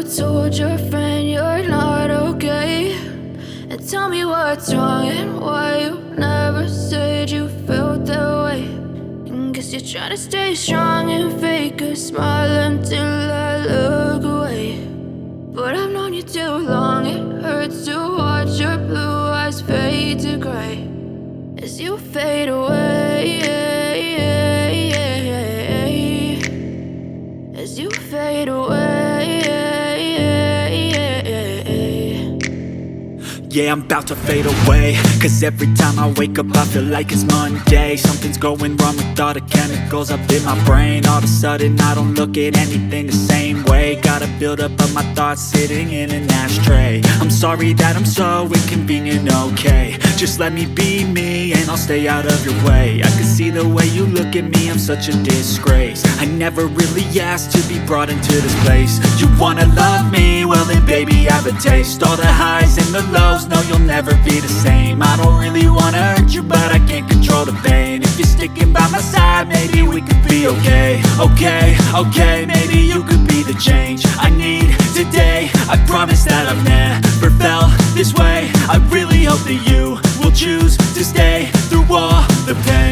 told your friend you're not okay? And tell me what's wrong and why you never said you felt that way. And guess you're trying to stay strong and fake a smile until I look away. But I've known you too long, it hurts to watch your blue eyes fade to gray as you fade away, as you fade away. Yeah, I'm about to fade away, cause every time I wake up I feel like it's Monday. Something's going wrong with all the chemicals up in my brain. All of a sudden I don't look at anything the same way. Got a build up of my thoughts sitting in an ashtray. I'm sorry that I'm so inconvenient, okay? Just let me be me and I'll stay out of your way. I can see the way you look at me, I'm such a disgrace. I never really asked to be brought into this place. You wanna love me? Well then baby have a taste. All the highs and the lows, no, you'll never be the same. I don't really wanna hurt you, but I can't control the pain. If you're sticking by my side, maybe we could be okay. Okay, maybe you could be the change I need today. I promise that I've never felt this way. I really hope that you will choose to stay through all the pain.